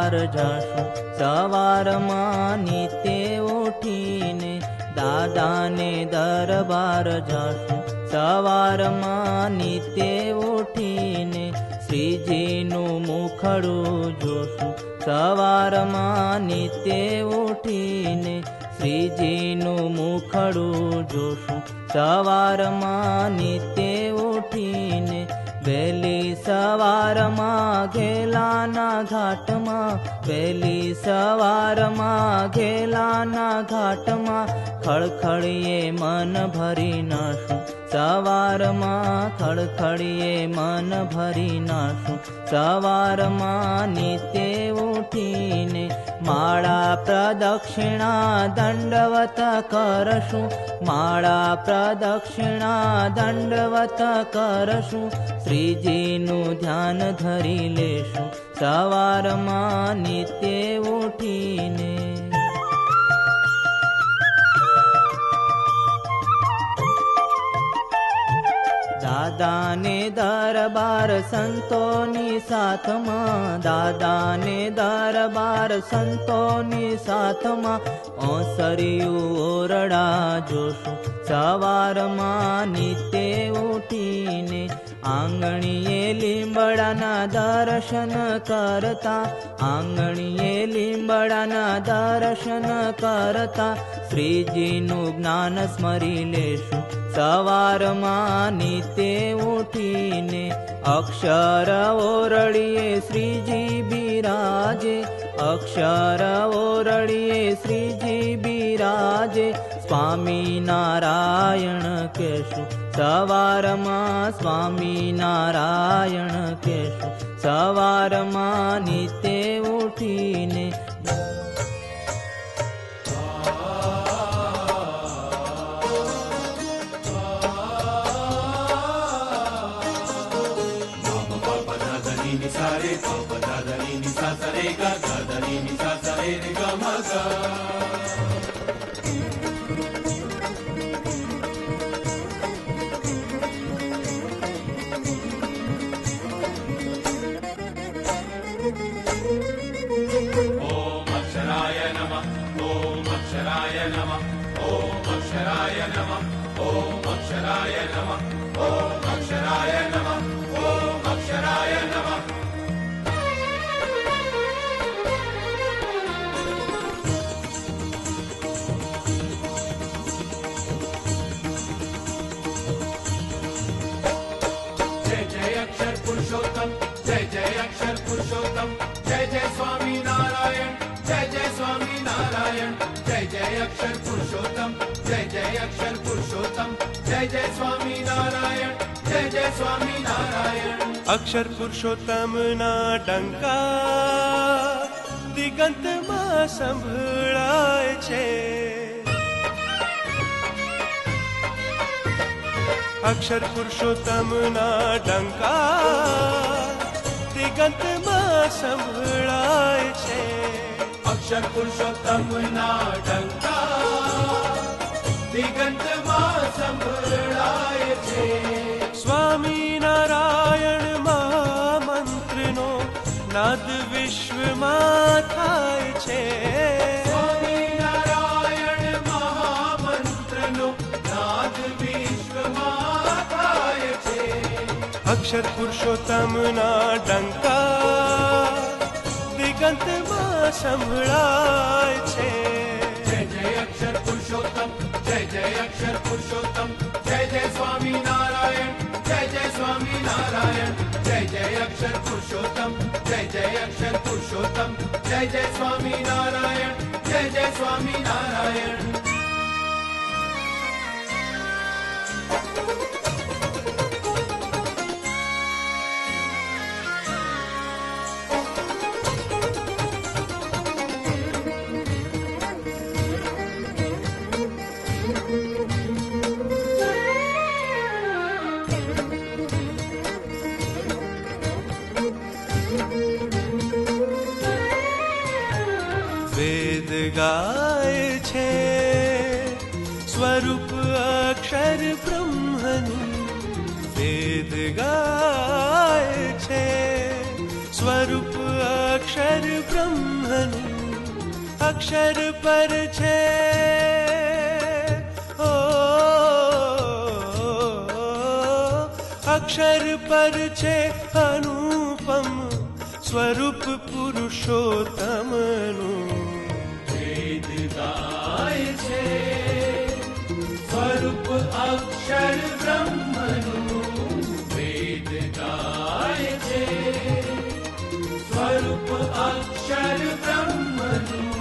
દરબાર જાશું, સવારમાં નિત્ય ઉઠીને દાદાને દરબાર જાશું, સવારમાં નિત્ય ઉઠીને શ્રીજીનું મુખડું જોશું, સવારમાં નિત્ય ઉઠીને શ્રીજીનું મુખડું જોશું, સવારમાં નિત્ય ઉઠીને વહેલી સવારમાં ઘેલાના ઘાટમાં, વહેલી સવારમાં ઘેલાના ઘાટમાં ખળખળીએ મન ભરી નાશું, સવારમાં ખળખળીએ મન ભરી નાશું, સવારમાં નિત્ય ઉઠીને માળા પ્રદક્ષિણા દંડવત કરશું, માળા પ્રદક્ષિણા દંડવત કરશું, શ્રીજીનું ધ્યાન ધરી લેશું, સવારમાં નિત્ય ઉઠીને. દાદાને દરબાર સંતોની સાથમાં, દાદાને દરબાર સંતોની સાથમાં ઓસરિયું ઓરડા જોશું, સવારમાં નિત્ય ઉઠીને આંગણીએ લીંબડાના દર્શન કરતા, આંગણીએ લીંબડાના દર્શન કરતા શ્રીજીનું જ્ઞાન સ્મરી લેશું, સવારમાં નિત્ય ઉઠીને અક્ષર ઓરડીએ શ્રીજી બિરાજે, અક્ષર ઓરડીએ શ્રીજી બિરાજે સ્વામી નારાયણ કહેશું, સવારમાં સ્વામી નારાયણ કહેશું, સવારમાં નિત્ય ઉઠીને. અક્ષર પુરુષોત્તમના ડંકા દિગંતમાં સંભળાય છે, અક્ષર પુરુષોત્તમના ડંકા દિગંતમાં સંભળાય છે, અક્ષર પુરુષોત્તમના ડંકા દિગંતમાં સંભળાય છે. સ્વામી નારાયણ મહામંત્રનો નાદ વિશ્વમાં થાય છે, સ્વામી નારાયણ મહામંત્રનો નાદ વિશ્વમાં થાય છે. અક્ષર પુરુષોત્તમના ડંકા દિગંતમાં સંભળાય છે. જય જય અક્ષર પુરુષોત્તમ, જય જય અક્ષર પુરુષોત્તમ, જય જય સ્વામી નારાયણ, જય જય સ્વામી નારાયણ, જય જય અક્ષર પુરુષોત્તમ, જય જય અક્ષર પુરુષોત્તમ, જય જય સ્વામી નારાયણ, જય જય સ્વામી નારાયણ. વેદ ગાય છે સ્વરૂપ અક્ષર બ્રહ્મનું, વેદ ગાય છે સ્વરૂપ અક્ષર બ્રહ્મ અક્ષર પર છે અક્ષર પર છે અનુપમ સ્વરૂપ પુરુષોત્તમનું વેદ ગાય છે સ્વરૂપ અક્ષર બ્રહ્મનું વેદ ગાય છે સ્વરૂપ અક્ષર બ્રહ્મનું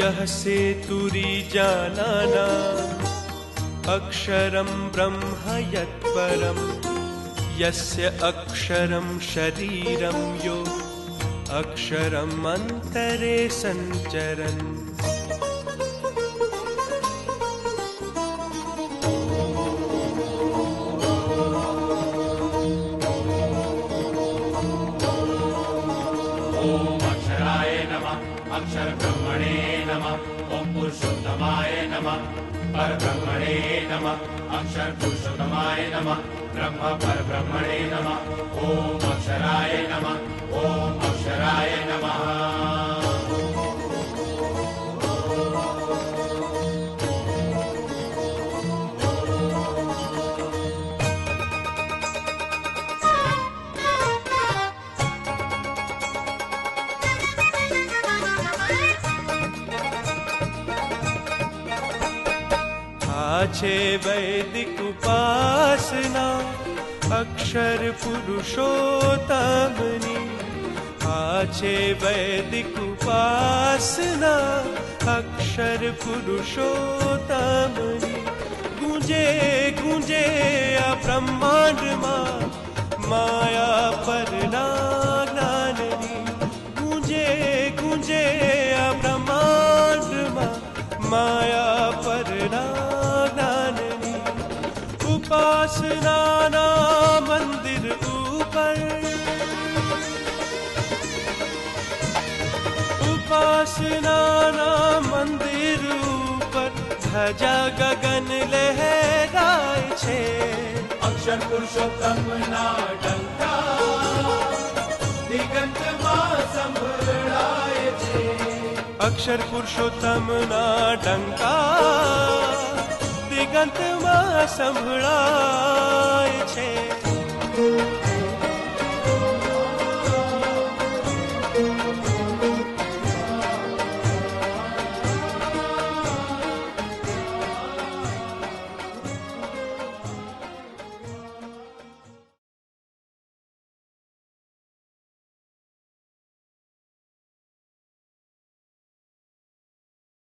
यह सेतुरी जानाना अक्षरं ब्रह्म यत्परम यस्य अक्षरं शरीरं यो अक्षरं अंतरे संचरन् अक्षर ब्रह्मणे नमः ओम पुरुषोत्तमाय नमः पर ब्रह्मणे नमः अक्षर पुरुषोत्तमाय नमः ब्रह्म पर ब्रह्मणे नमः ओम अक्षराय नमः ओम अक्षराय नमः છે વૈદિક ઉપાસના અક્ષર પુરુષોત્તમની આ છે વૈદિક ઉપાસના અક્ષર પુરુષોત્તમની ગુંજે ગુંજે આ બ્રહ્માંડમાં માયા પરના જ્ઞાનની ગુંજે ગુંજે આ બ્રહ્માંડમાં માયા પરના ઉપાસનાના મંદિર ઉપર ઉપાસનાના મંદિર ઉપર ધજા ગગન લહેરાય છે અક્ષર પુરુષોત્તમના ડંકા દિગંતમાં સંભળાય છે અક્ષર પુરુષોત્તમના ડંકા દિગંતમાં સંભળાય છે